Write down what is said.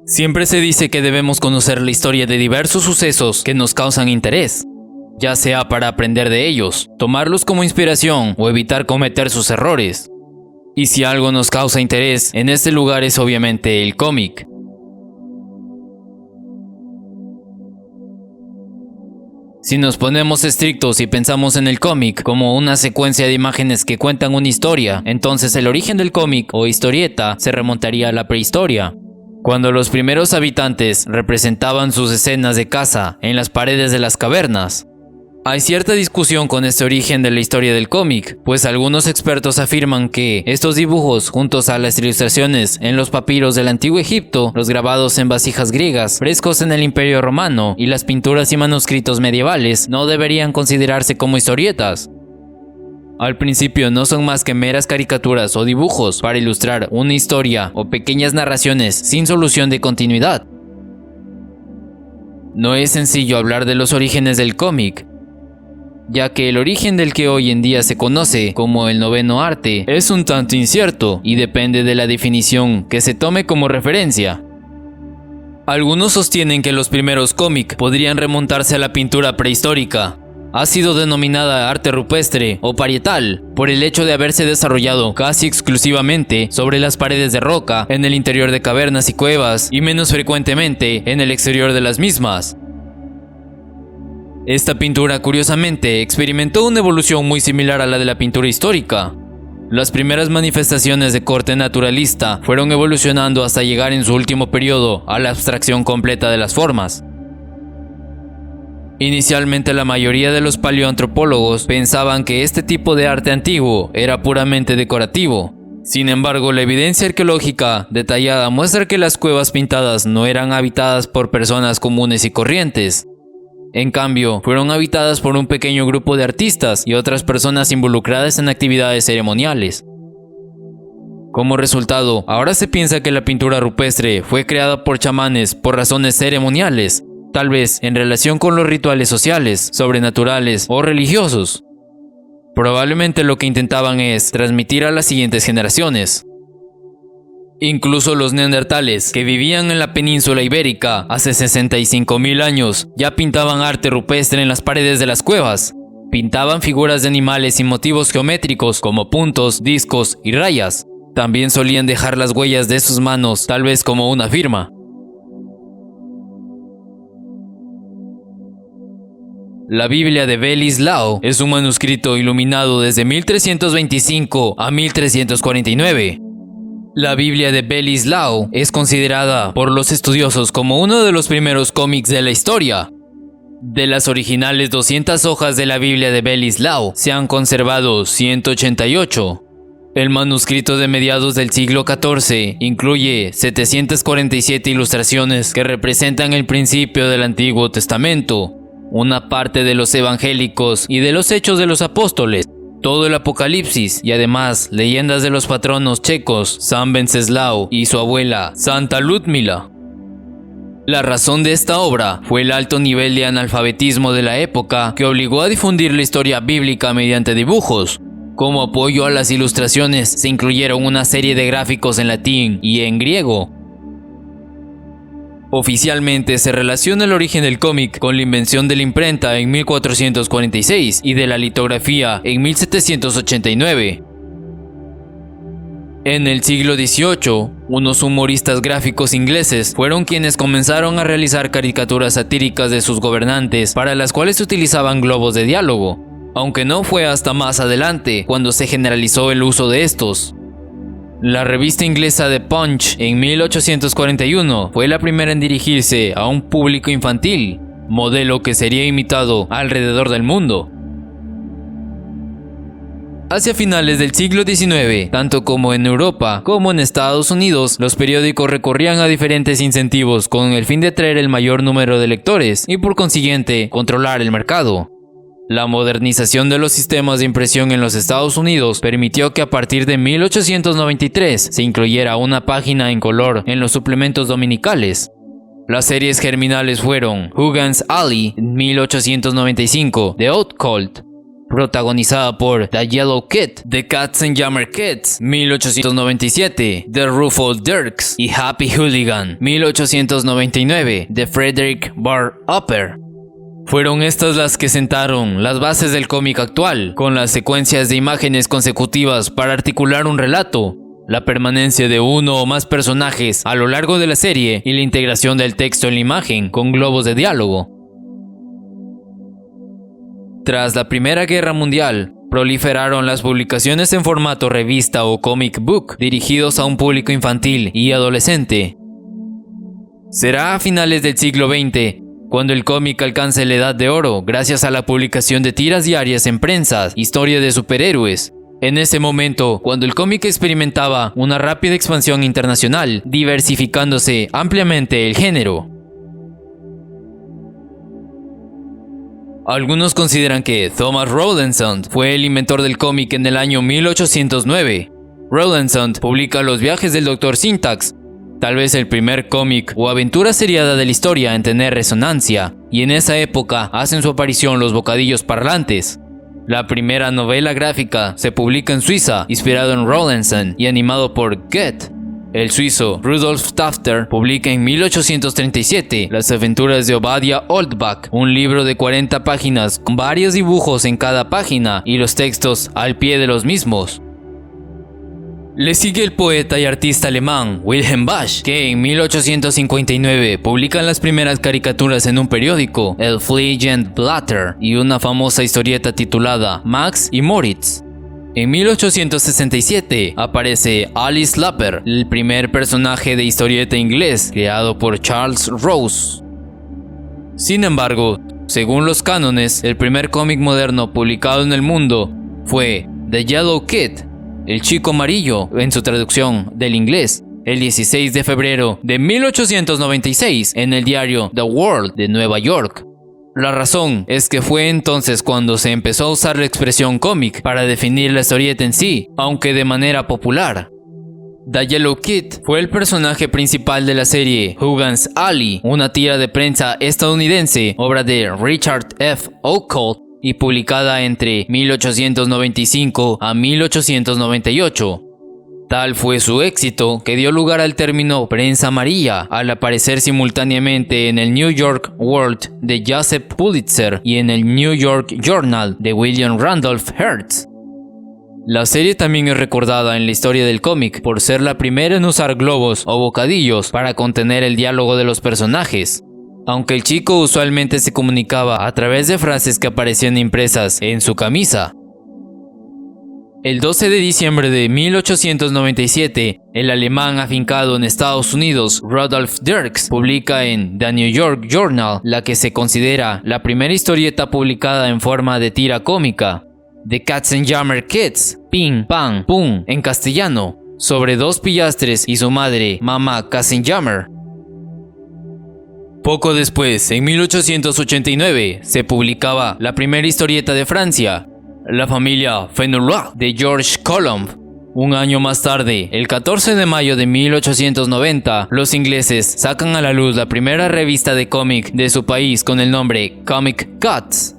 Siempre se dice que debemos conocer la historia de diversos sucesos que nos causan interés, ya sea para aprender de ellos, tomarlos como inspiración o evitar cometer sus errores. Y si algo nos causa interés en este lugar es obviamente el cómic. Si nos ponemos estrictos y pensamos en el cómic como una secuencia de imágenes que cuentan una historia, entonces el origen del cómic o historieta se remontaría a la prehistoria, cuando los primeros habitantes representaban sus escenas de caza en las paredes de las cavernas. Hay cierta discusión con este origen de la historia del cómic, pues algunos expertos afirman que estos dibujos, juntos a las ilustraciones en los papiros del antiguo Egipto, los grabados en vasijas griegas, frescos en el Imperio Romano y las pinturas y manuscritos medievales, no deberían considerarse como historietas. Al principio no son más que meras caricaturas o dibujos para ilustrar una historia o pequeñas narraciones sin solución de continuidad. No es sencillo hablar de los orígenes del cómic, ya que el origen del que hoy en día se conoce como el noveno arte es un tanto incierto y depende de la definición que se tome como referencia. Algunos sostienen que los primeros cómics podrían remontarse a la pintura prehistórica. Ha sido denominada arte rupestre o parietal por el hecho de haberse desarrollado casi exclusivamente sobre las paredes de roca en el interior de cavernas y cuevas y menos frecuentemente en el exterior de las mismas. Esta pintura, curiosamente, experimentó una evolución muy similar a la de la pintura histórica. Las primeras manifestaciones de corte naturalista fueron evolucionando hasta llegar en su último periodo a la abstracción completa de las formas. Inicialmente la mayoría de los paleoantropólogos pensaban que este tipo de arte antiguo era puramente decorativo. Sin embargo, la evidencia arqueológica detallada muestra que las cuevas pintadas no eran habitadas por personas comunes y corrientes. En cambio, fueron habitadas por un pequeño grupo de artistas y otras personas involucradas en actividades ceremoniales. Como resultado, ahora se piensa que la pintura rupestre fue creada por chamanes por razones ceremoniales, tal vez en relación con los rituales sociales, sobrenaturales o religiosos. Probablemente lo que intentaban es transmitir a las siguientes generaciones. Incluso los neandertales, que vivían en la península ibérica hace 65.000 años, ya pintaban arte rupestre en las paredes de las cuevas. Pintaban figuras de animales y motivos geométricos como puntos, discos y rayas. También solían dejar las huellas de sus manos, tal vez como una firma. La Biblia de Bel-Islao es un manuscrito iluminado desde 1325 a 1349. La Biblia de Bel-Islao es considerada por los estudiosos como uno de los primeros cómics de la historia. De las originales 200 hojas de la Biblia de Bel-Islao se han conservado 188. El manuscrito de mediados del siglo XIV incluye 747 ilustraciones que representan el principio del Antiguo Testamento, una parte de los evangélicos y de los Hechos de los Apóstoles, todo el Apocalipsis y además leyendas de los patronos checos San Wenceslao y su abuela Santa Ludmila. La razón de esta obra fue el alto nivel de analfabetismo de la época que obligó a difundir la historia bíblica mediante dibujos. Como apoyo a las ilustraciones se incluyeron una serie de gráficos en latín y en griego. Oficialmente se relaciona el origen del cómic con la invención de la imprenta en 1446 y de la litografía en 1789. En el siglo XVIII, unos humoristas gráficos ingleses fueron quienes comenzaron a realizar caricaturas satíricas de sus gobernantes para las cuales se utilizaban globos de diálogo, aunque no fue hasta más adelante cuando se generalizó el uso de estos. La revista inglesa The Punch en 1841 fue la primera en dirigirse a un público infantil, modelo que sería imitado alrededor del mundo. Hacia finales del siglo XIX, tanto como en Europa como en Estados Unidos, los periódicos recurrían a diferentes incentivos con el fin de atraer el mayor número de lectores y por consiguiente controlar el mercado. La modernización de los sistemas de impresión en los Estados Unidos permitió que a partir de 1893 se incluyera una página en color en los suplementos dominicales. Las series germinales fueron Hogan's Alley en 1895 de Outcalt, protagonizada por The Yellow Kid, The Katzenjammer Kids, 1897, The Ruffled Dirks y Happy Hooligan, 1899, de Frederick Bar Upper. Fueron estas las que sentaron las bases del cómic actual, con las secuencias de imágenes consecutivas para articular un relato, la permanencia de uno o más personajes a lo largo de la serie y la integración del texto en la imagen con globos de diálogo. Tras la Primera Guerra Mundial, proliferaron las publicaciones en formato revista o comic book dirigidos a un público infantil y adolescente. Será a finales del siglo XX cuando el cómic alcance la edad de oro gracias a la publicación de tiras diarias en prensa, historia de superhéroes. En ese momento, cuando el cómic experimentaba una rápida expansión internacional, diversificándose ampliamente el género. Algunos consideran que Thomas Rowlandson fue el inventor del cómic en el año 1809. Rowlandson publica Los viajes del Dr. Syntax, tal vez el primer cómic o aventura seriada de la historia en tener resonancia, y en esa época hacen su aparición los bocadillos parlantes. La primera novela gráfica se publica en Suiza, inspirado en Rowlandson y animado por Goethe. El suizo Rudolf Tafter publica en 1837 Las aventuras de Obadiah Oldbach, un libro de 40 páginas con varios dibujos en cada página y los textos al pie de los mismos. Le sigue el poeta y artista alemán Wilhelm Busch, que en 1859 publica las primeras caricaturas en un periódico, el Fliegende Blatter, y una famosa historieta titulada Max y Moritz. En 1867 aparece Alice Lapper, el primer personaje de historieta inglés creado por Charles Rose. Sin embargo, según los cánones, el primer cómic moderno publicado en el mundo fue The Yellow Kid, el chico amarillo en su traducción del inglés, el 16 de febrero de 1896 en el diario The World de Nueva York. La razón es que fue entonces cuando se empezó a usar la expresión cómic para definir la historieta en sí, aunque de manera popular. The Yellow Kid fue el personaje principal de la serie Hogan's Alley, una tira de prensa estadounidense, obra de Richard F. Outcault, y publicada entre 1895 a 1898. Tal fue su éxito que dio lugar al término prensa amarilla al aparecer simultáneamente en el New York World de Joseph Pulitzer y en el New York Journal de William Randolph Hearst. La serie también es recordada en la historia del cómic por ser la primera en usar globos o bocadillos para contener el diálogo de los personajes. Aunque el chico usualmente se comunicaba a través de frases que aparecían impresas en su camisa. El 12 de diciembre de 1897, el alemán afincado en Estados Unidos, Rudolf Dirks, publica en The New York Journal la que se considera la primera historieta publicada en forma de tira cómica, The Katzenjammer Kids, Ping Pang Pum en castellano, sobre dos pillastres y su madre, Mama Katzenjammer. Poco después, en 1889, se publicaba la primera historieta de Francia, La familia Fenouillet, de Georges Colomb. Un año más tarde, el 14 de mayo de 1890, los ingleses sacan a la luz la primera revista de cómic de su país con el nombre Comic Cuts.